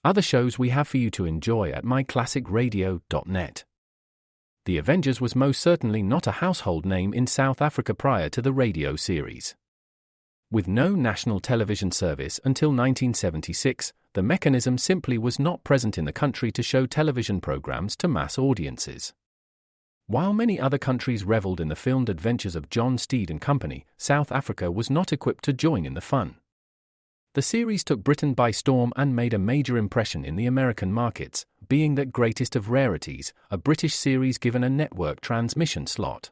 other shows we have for you to enjoy at myclassicradio.net. The Avengers was most certainly not a household name in South Africa prior to the radio series. With no national television service until 1976, the mechanism simply was not present in the country to show television programs to mass audiences. While many other countries reveled in the filmed adventures of John Steed and company, South Africa was not equipped to join in the fun. The series took Britain by storm and made a major impression in the American markets, being that greatest of rarities, a British series given a network transmission slot.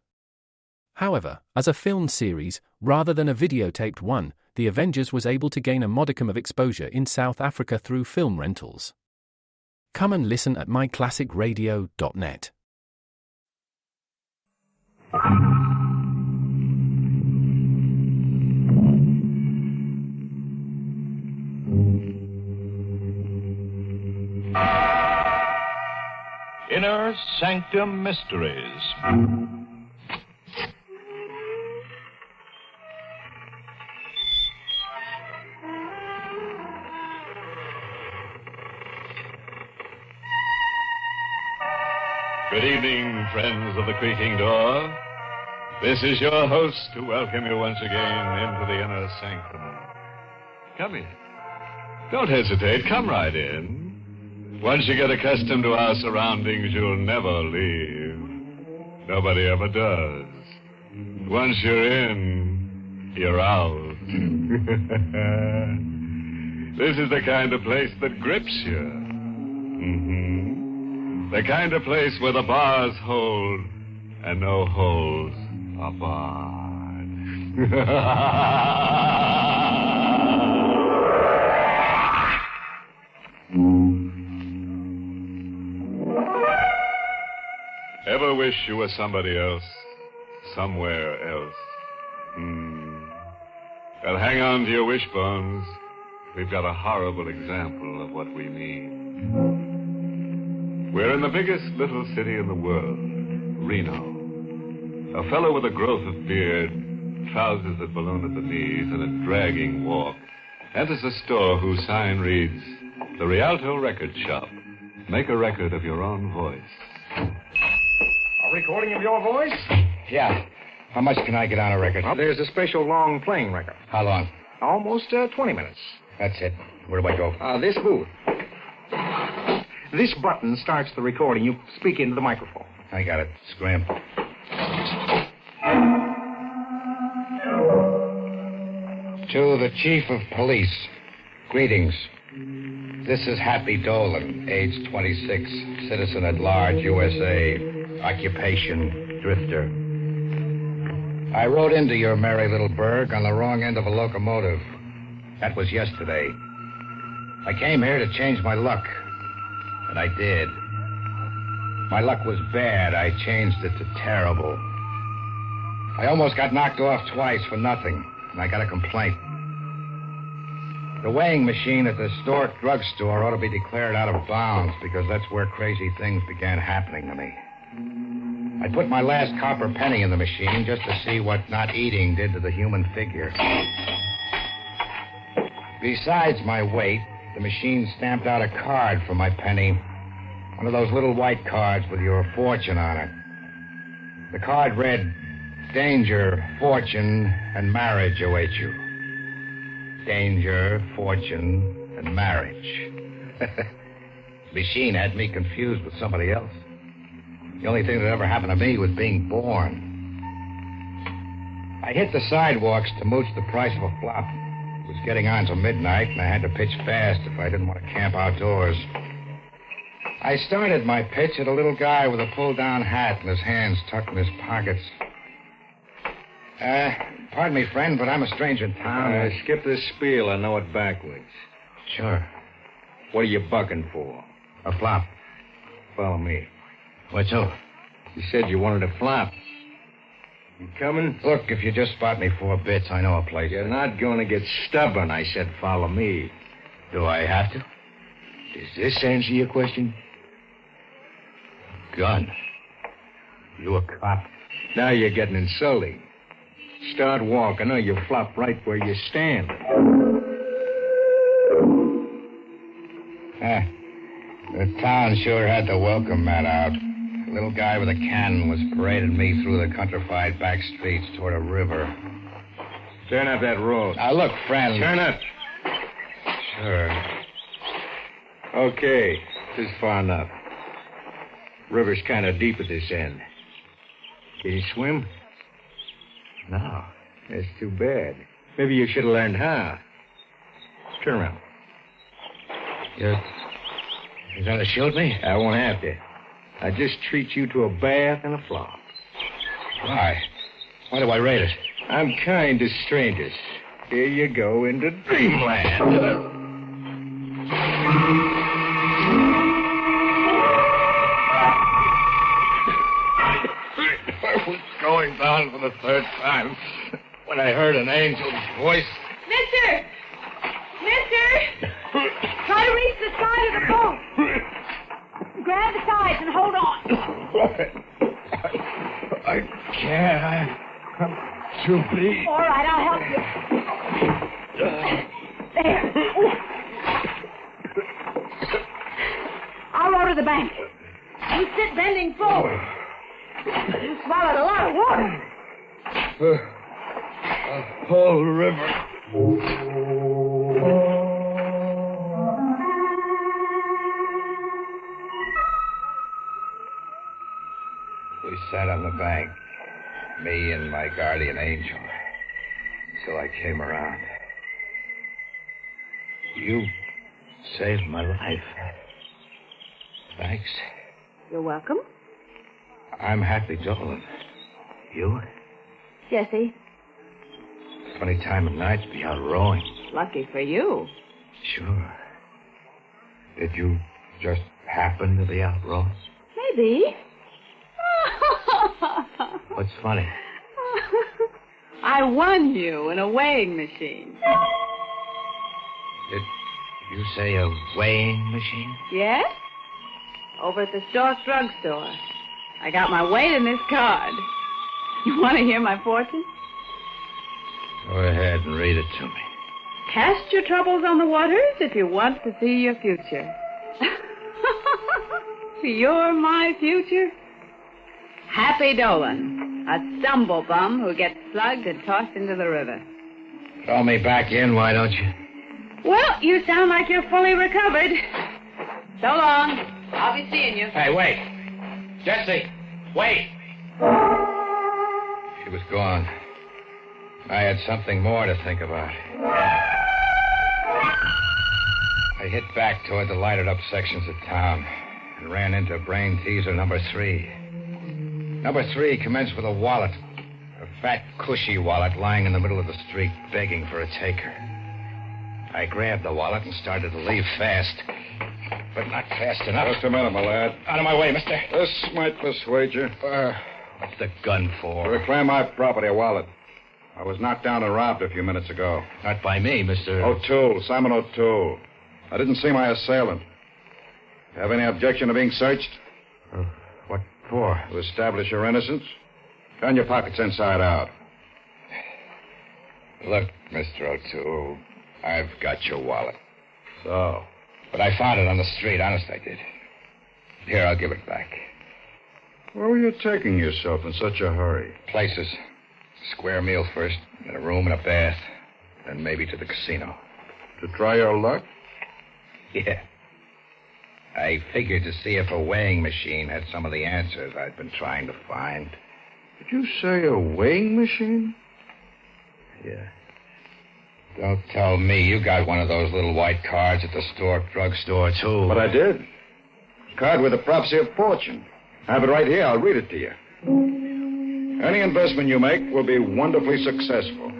However, as a filmed series, rather than a videotaped one, The Avengers was able to gain a modicum of exposure in South Africa through film rentals. Come and listen at myclassicradio.net. Inner Sanctum Mysteries. Good evening, friends of the creaking door. This is your host to welcome you once again into the Inner Sanctum. Come in. Don't hesitate. Come right in. Once you get accustomed to our surroundings, you'll never leave. Nobody ever does. Once you're in, you're out. This is the kind of place that grips you. The kind of place where the bars hold and no holes are barred. Ever wish you were somebody else? Somewhere else? Well, hang on to your wishbones. We've got a horrible example of what we mean. We're in the biggest little city in the world, Reno. A fellow with a growth of beard, trousers that balloon at the knees, and a dragging walk, enters a store whose sign reads, The Rialto Record Shop. Make a record of your own voice. A recording of your voice? Yeah. How much can I get on a record? Well, there's a special long playing record. How long? Almost 20 minutes. That's it. Where do I go? This booth. This button starts the recording. You speak into the microphone. I got it. Scram. To the Chief of Police, greetings. This is Happy Dolan, age 26, citizen at large, USA, occupation, drifter. I rode into your merry little burg on the wrong end of a locomotive. That was yesterday. I came here to change my luck, and I did. My luck was bad. I changed it to terrible. I almost got knocked off twice for nothing, and I got a complaint. The weighing machine at the Stork drugstore ought to be declared out of bounds because that's where crazy things began happening to me. I put my last copper penny in the machine just to see what not eating did to the human figure. Besides my weight, the machine stamped out a card for my penny. One of those little white cards with your fortune on it. The card read, Danger, fortune, and marriage await you. Danger, fortune, and marriage. The machine had me confused with somebody else. The only thing that ever happened to me was being born. I hit the sidewalks to mooch the price of a flop. It was getting on to midnight, and I had to pitch fast if I didn't want to camp outdoors. I started my pitch at a little guy with a pull-down hat and his hands tucked in his pockets. Pardon me, friend, but I'm a stranger in town. Skip this spiel. I know it backwards. Sure. What are you bucking for? A flop. Follow me. What's up? You said you wanted a flop. You coming? Look, if you just spot me 4 bits, I know a place. You're not going to get stubborn. I said follow me. Do I have to? Does this answer your question? Gun. You a cop? Now you're getting insulting. Start walking or you flop right where you stand. The town sure had the welcome mat out. A little guy with a cannon was parading me through the countrified back streets toward a river. Turn up that road. Now, look, friend. Turn up. Sure. Okay. This is far enough. River's kind of deep at this end. Can you swim? No. That's too bad. Maybe you should have learned how. Turn around. You're going to shoot me? I won't have to. I just treat you to a bath and a flop. Why? Why do I rate it? I'm kind to strangers. Here you go into dreamland. I was going down for the third time when I heard an angel's voice. Mister! Try to reach the side of the boat. Grab the sides and hold on. I can't. I'm too big. All right, I'll help you. There. I'll row to the bank. You sit bending forward. You swallowed a lot of water. A whole river. We sat on the bank, me and my guardian angel, till I came around. You saved my life. Thanks. You're welcome. I'm Happy Dolan. You? Jesse, Funny time of night to be out rowing. lucky for you. Sure. Did you just happen to be out rowing? Maybe. What's funny? I won you in a weighing machine. Did you say a weighing machine? Yes? Over at the Stork drugstore. I got my weight in this card. You want to hear my fortune? Go ahead and read it to me. Cast your troubles on the waters if you want to see your future. You're my future? Happy Dolan, a stumble bum who gets slugged and tossed into the river. Throw me back in, why don't you? Well, you sound like you're fully recovered. So long. I'll be seeing you. Hey, wait. Jesse, wait. She was gone. I had something more to think about. I hit back toward the lighted-up sections of town and ran into brain teaser number 3. Number 3 commenced with a wallet, a fat, cushy wallet lying in the middle of the street, begging for a taker. I grabbed the wallet and started to leave fast, but not fast enough. Just a minute, my lad. Out of my way, mister. This might persuade you. What's the gun To for? reclaim my property, a wallet. I was knocked down and robbed a few minutes ago. Not by me, Mr. O'Toole, Simon O'Toole. I didn't see my assailant. Have any objection to being searched? What for? To establish your innocence? Turn your pockets inside out. Look, Mr. O'Toole, I've got your wallet. So? But I found it on the street, honest I did. Here, I'll give it back. Where were you taking yourself in such a hurry? Places. Square meal first, then a room and a bath, then maybe to the casino. To try your luck? Yeah. I figured to see if a weighing machine had some of the answers I'd been trying to find. Did you say a weighing machine? Yeah. Don't tell me you got one of those little white cards at the Stork drugstore, too. But I did. Card with a prophecy of fortune. I have it right here. I'll read it to you. Any investment you make will be wonderfully successful.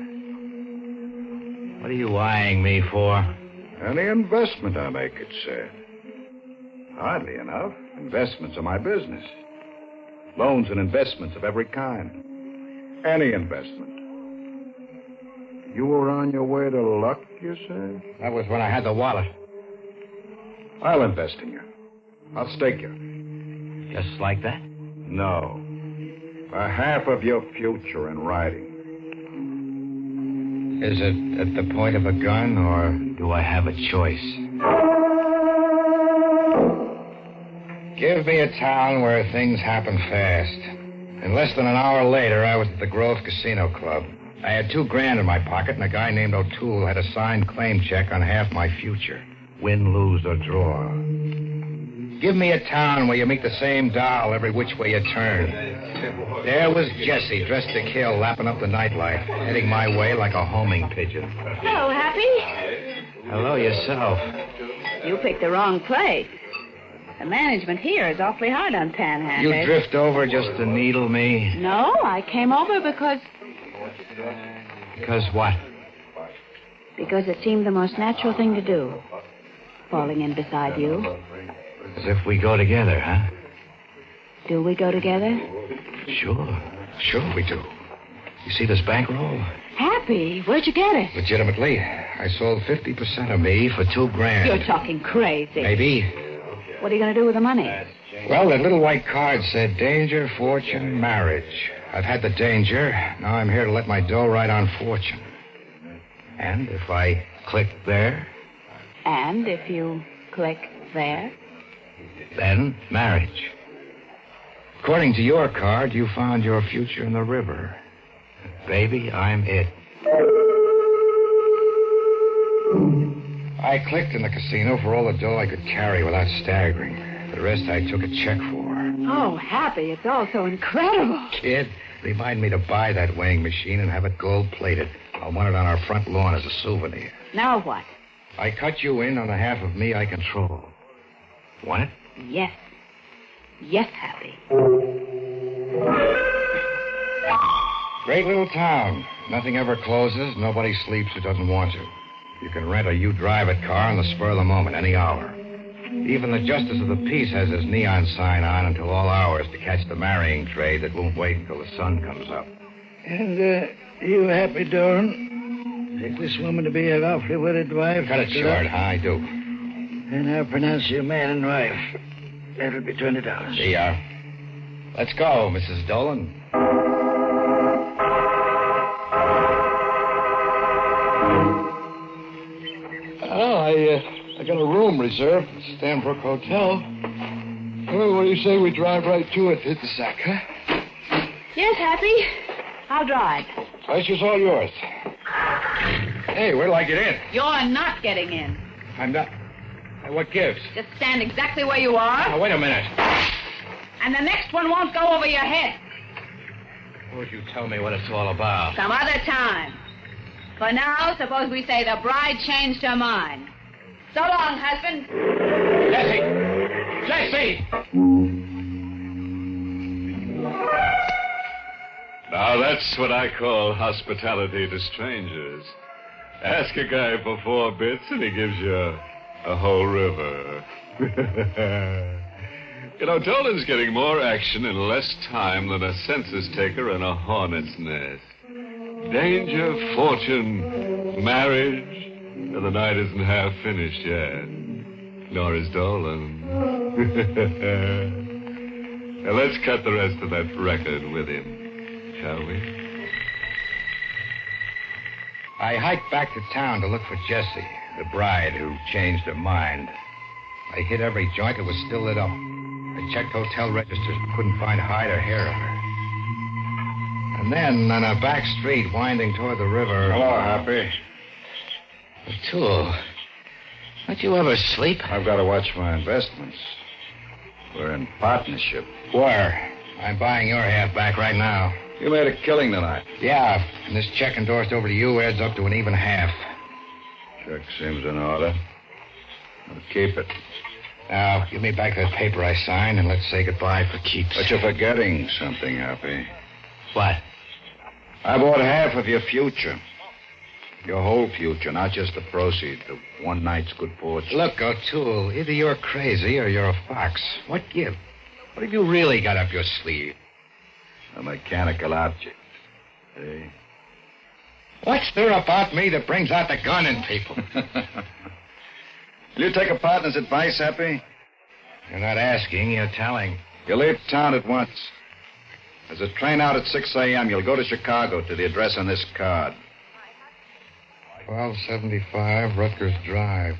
What are you eyeing me for? Any investment I make, it said. Oddly enough, investments are my business. Loans and investments of every kind. Any investment. You were on your way to luck, you say? That was when I had the wallet. I'll invest in you. I'll stake you. Just like that? No. A half of your future in riding. Is it at the point of a gun, or do I have a choice? Give me a town where things happen fast. In less than an hour later, I was at the Grove Casino Club. I had $2,000 in my pocket, and a guy named O'Toole had a signed claim check on half my future. Win, lose, or draw. Give me a town where you meet the same doll every which way you turn. There was Jessie, dressed to kill, lapping up the nightlife, heading my way like a homing pigeon. Hello, Happy. Hello, yourself. You picked the wrong place. The management here is awfully hard on panhandlers. You drift over just to needle me? No, I came over because... Because what? Because it seemed the most natural thing to do. Falling in beside you. As if we go together, huh? Do we go together? Sure we do. You see this bankroll? Happy, where'd you get it? Legitimately. I sold 50% of me for $2,000. You're talking crazy. Maybe. What are you going to do with the money? Well, that little white card said danger, fortune, marriage. I've had the danger. Now I'm here to let my dough ride on fortune. And if I click there? And if you click there? Then marriage. According to your card, you found your future in the river. Baby, I'm it. I clicked in the casino for all the dough I could carry without staggering. The rest I took a check for. Oh, Happy, it's all so incredible. Kid, remind me to buy that weighing machine and have it gold-plated. I'll want it on our front lawn as a souvenir. Now what? I cut you in on the half of me I control. Want it? Yes. Yes, Happy. Great little town. Nothing ever closes. Nobody sleeps who doesn't want to. You can rent or you drive a car on the spur of the moment, any hour. Even the Justice of the Peace has his neon sign on until all hours to catch the marrying trade that won't wait until the sun comes up. And, you happy, Doran? Take this woman to be an awfully wedded wife? Cut it short, huh? I do. And I'll pronounce you man and wife. That'll be $20. See ya. Let's go, Mrs. Dolan. Well, I got a room reserved at Stanbrook Hotel. Well, what do you say we drive right to it, hit the sack, huh? Yes, Happy. I'll drive. Pleasure's all yours. Hey, where'll I get in? You're not getting in. I'm not... What gives? Just stand exactly where you are. Now, wait a minute. And the next one won't go over your head. Would you tell me what it's all about? Some other time. For now, suppose we say the bride changed her mind. So long, husband. Jessie! Jessie! Now, that's what I call hospitality to strangers. Ask a guy for 4 bits, and he gives you a whole river. You know, Dolan's getting more action in less time than a census taker in a hornet's nest. Danger, fortune, marriage, and the night isn't half finished yet. Nor is Dolan. Now, let's cut the rest of that record with him, shall we? I hiked back to town to look for Jessie, the bride who changed her mind. I hit every joint that was still lit up. I checked hotel registers, but couldn't find hide or hair of her. And then, on a back street winding toward the river... Hello, Happy. O'Toole, don't you ever sleep? I've got to watch my investments. We're in partnership. Where? I'm buying your half back right now. You made a killing tonight. Yeah, and this check endorsed over to you adds up to an even half. Check seems in order. I'll keep it. Now, give me back that paper I signed, and let's say goodbye for keeps. But you're forgetting something, Happy. What? I bought half of your future. Your whole future, not just the proceeds of one night's good fortune. Look, O'Toole, either you're crazy or you're a fox. What give? What have you really got up your sleeve? A mechanical object. Hey? What's there about me that brings out the gun in people? Will you take a partner's advice, Happy? You're not asking, you're telling. You leave town at once. There's a train out at 6 a.m. You'll go to Chicago to the address on this card. 1275 Rutgers Drive.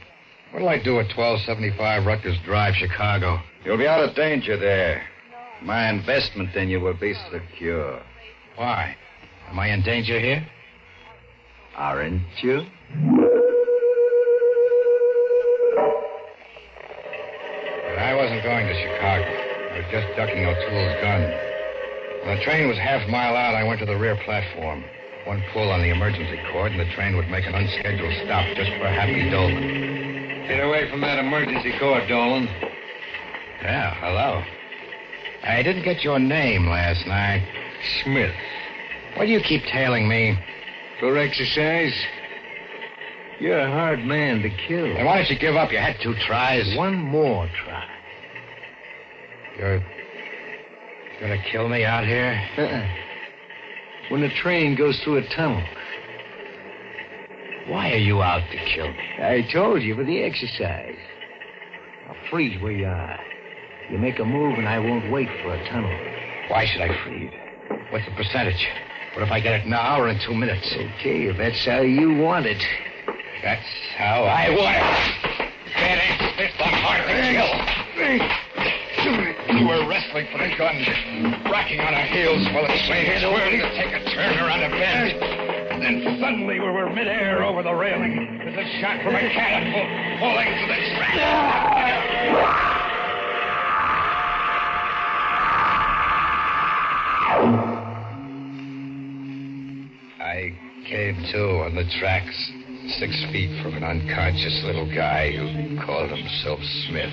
What'll I do at 1275 Rutgers Drive, Chicago? You'll be out of danger there. My investment in you will be secure. Why? Am I in danger here? Aren't you? But I wasn't going to Chicago. I was just ducking O'Toole's gun. When the train was half a mile out, I went to the rear platform. One pull on the emergency cord, and the train would make an unscheduled stop just for Happy Dolan. Get away from that emergency cord, Dolan. Yeah, hello. I didn't get your name last night. Smith. Why do you keep tailing me? For exercise? You're a hard man to kill. Then why don't you give up? You had 2 tries. One more try. You're gonna kill me out here? When the train goes through a tunnel. Why are you out to kill me? I told you, for the exercise. Now freeze where you are. You make a move and I won't wait for a tunnel. Why should I freeze? What's the percentage? What if I get it now or in 2 minutes? Okay, if that's how you want it. That's how I want it. That ain't Smith. I'm hard to kill. You were wrestling for the gun, rocking on our heels while the train swerved to take a turn around a bend. And then suddenly we were midair over the railing. There's a shot from a cannon pulling to the track. I came to on the tracks, 6 feet from an unconscious little guy who called himself Smith.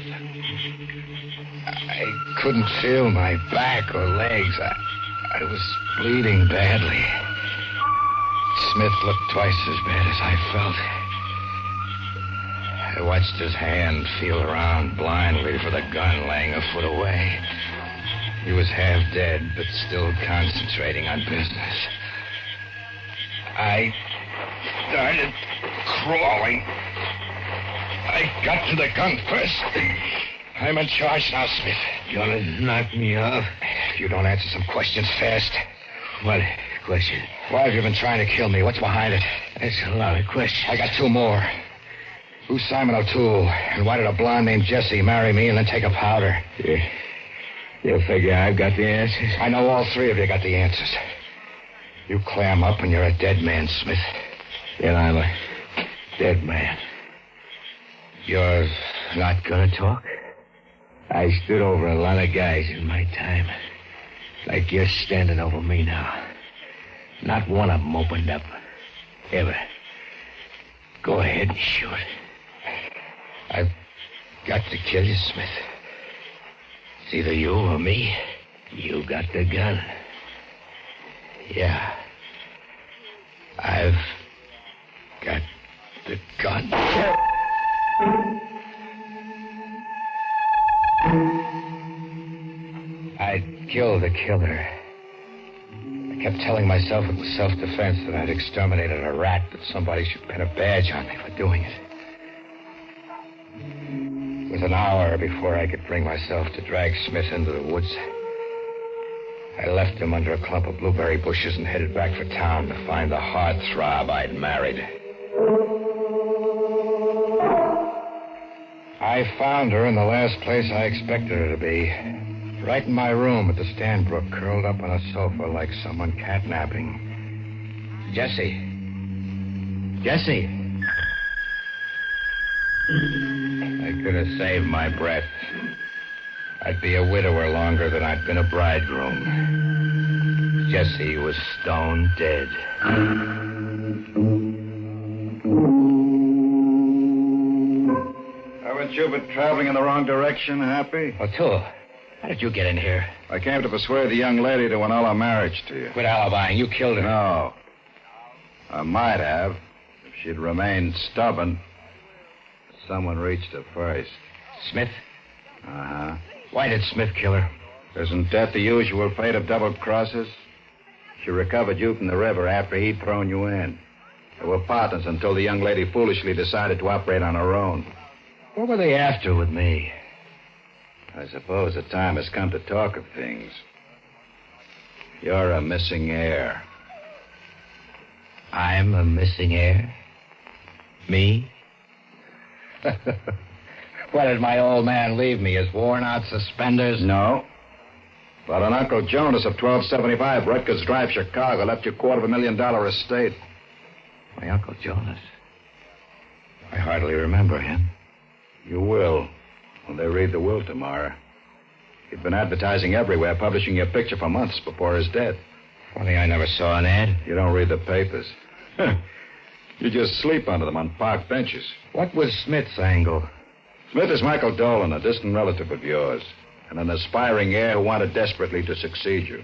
I couldn't feel my back or legs. I was bleeding badly. Smith looked twice as bad as I felt. I watched his hand feel around blindly for the gun laying a foot away. He was half dead, but still concentrating on business. I started crawling. I got to the gun first. I'm in charge now, Smith. You gonna knock me off? If you don't answer some questions fast. What question? Why have you been trying to kill me? What's behind it? That's a lot of questions. I got 2 more. Who's Simon O'Toole? And why did a blonde named Jessie marry me and then take a powder? You figure I've got the answers? I know all 3 of you got the answers. You clam up and you're a dead man, Smith. Then I'm a dead man. You're not gonna talk? I stood over a lot of guys in my time. Like you're standing over me now. Not one of them opened up. Ever. Go ahead and shoot. I've got to kill you, Smith. It's either you or me. You got the gun. Yeah. I've got the gun. I'd kill the killer. I kept telling myself it was self-defense, that I'd exterminated a rat, that somebody should pin a badge on me for doing it. It was an hour before I could bring myself to drag Smith into the woods. I left him under a clump of blueberry bushes and headed back for town to find the heartthrob I'd married. I found her in the last place I expected her to be. Right in my room at the Stanbrook, curled up on a sofa like someone catnapping. Jessie. Jessie. I could have saved my breath. I'd be a widower longer than I'd been a bridegroom. Jessie was stone dead. Haven't you been traveling in the wrong direction, Happy? O'Toole, how did you get in here? I came to persuade the young lady to annul our marriage to you. Quit alibying. You killed her. No. I might have, if she'd remained stubborn. Someone reached her first. Smith? Uh-huh. Why did Smith kill her? Isn't that the usual fate of double crosses? She recovered you from the river after he'd thrown you in. They were partners until the young lady foolishly decided to operate on her own. What were they after with me? I suppose the time has come to talk of things. You're a missing heir. I'm a missing heir? Me? What did my old man leave me? His worn-out suspenders? No. But an Uncle Jonas of 1275 Rutgers Drive, Chicago, left you $250,000 estate. My Uncle Jonas? I hardly remember him. You will, when they read the will tomorrow. He'd been advertising everywhere, publishing your picture for months before his death. Funny I never saw an ad. You don't read the papers. You just sleep under them on park benches. What was Smith's angle? Smith is Michael Dolan, a distant relative of yours, and an aspiring heir who wanted desperately to succeed you.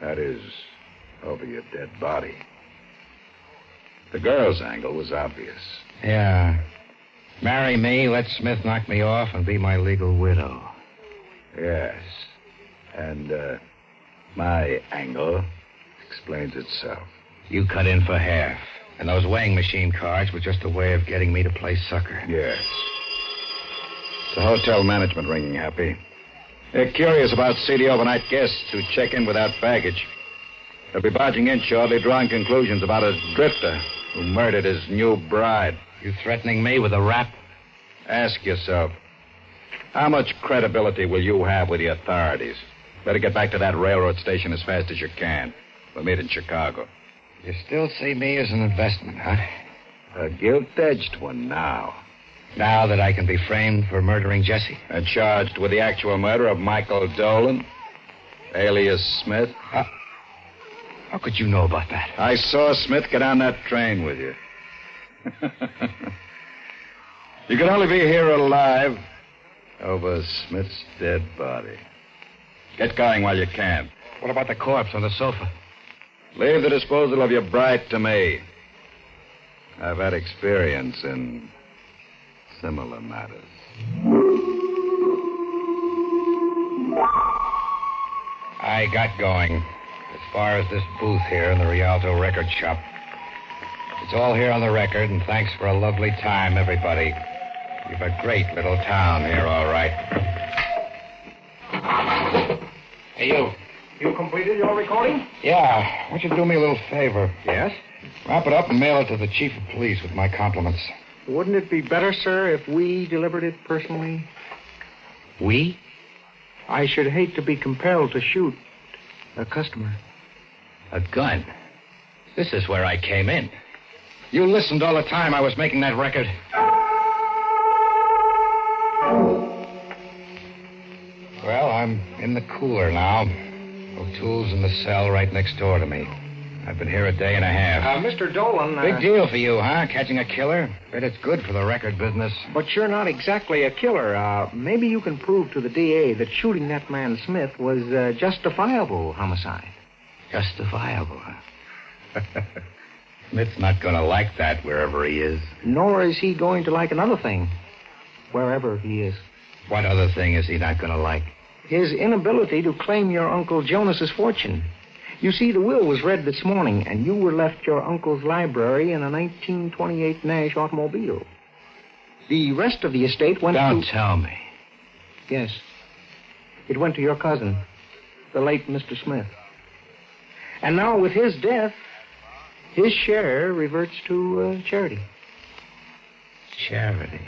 That is, over your dead body. The girl's angle was obvious. Yeah. Marry me, let Smith knock me off, and be my legal widow. Yes. And, my angle explains itself. You cut in for half. And those weighing machine cards were just a way of getting me to play sucker. Yes. It's the hotel management ringing, Happy. They're curious about seedy overnight guests who check in without baggage. They'll be barging in shortly, drawing conclusions about a drifter who murdered his new bride. You threatening me with a rap? Ask yourself, how much credibility will you have with the authorities? Better get back to that railroad station as fast as you can. We'll meet in Chicago. You still see me as an investment, huh? A gilt-edged one now. Now that I can be framed for murdering Jesse? And charged with the actual murder of Michael Dolan, alias Smith. How could you know about that? I saw Smith get on that train with you. You can only be here alive over Smith's dead body. Get going while you can. What about the corpse on the sofa? Leave the disposal of your bride to me. I've had experience in similar matters. I got going. As far as this booth here in the Rialto record shop. It's all here on the record, and thanks for a lovely time, everybody. You've a great little town here, all right. Hey, you. You completed your recording? Yeah. Why don't you do me a little favor? Yes. Wrap it up and mail it to the chief of police with my compliments. Wouldn't it be better, sir, if we delivered it personally? We? I should hate to be compelled to shoot a customer. A gun? This is where I came in. You listened all the time I was making that record. Well, I'm in the cooler now. O'Toole's in the cell right next door to me. I've been here a day and a half. Mr. Dolan... Big deal for you, huh? Catching a killer? Bet it's good for the record business. But you're not exactly a killer. Maybe you can prove to the DA that shooting that man Smith was justifiable homicide. Justifiable, huh? Smith's not going to like that wherever he is. Nor is he going to like another thing, wherever he is. What other thing is he not going to like? His inability to claim your Uncle Jonas's fortune. You see, the will was read this morning, and you were left your uncle's library in a 1928 Nash automobile. The rest of the estate went to... Don't tell me. Yes. It went to your cousin, the late Mr. Smith. And now, with his death, his share reverts to charity. Charity?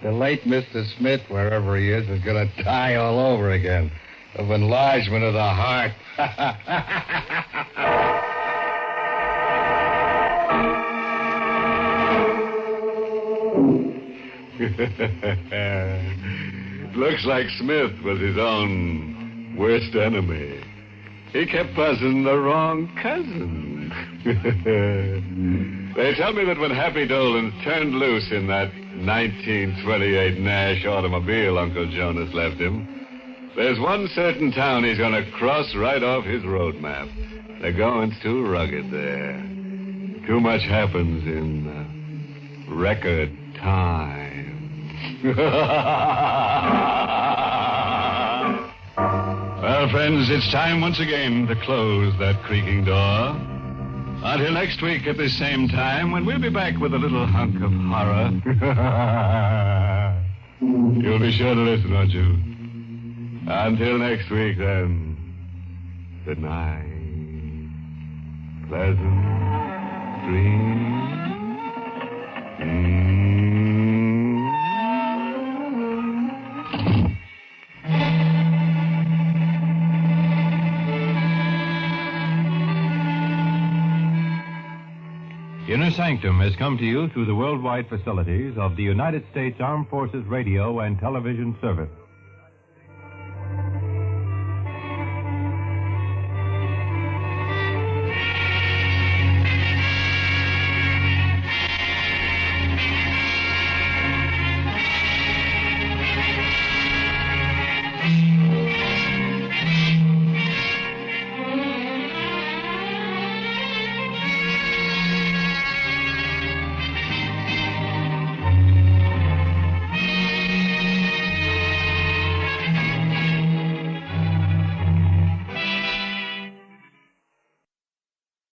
The late Mr. Smith, wherever he is going to die all over again. Of enlargement of the heart. Looks like Smith was his own worst enemy. He kept buzzing the wrong cousin. They tell me that when Happy Dolan turned loose in that 1928 Nash automobile Uncle Jonas left him, there's one certain town he's going to cross right off his road map. The going's too rugged there. Too much happens in record time. Well, friends, it's time once again to close that creaking door. Until next week at the same time, when we'll be back with a little hunk of horror. You'll be sure to listen, won't you? Until next week, then, good night. Pleasant dreams. Inner Sanctum has come to you through the worldwide facilities of the United States Armed Forces Radio and Television Service.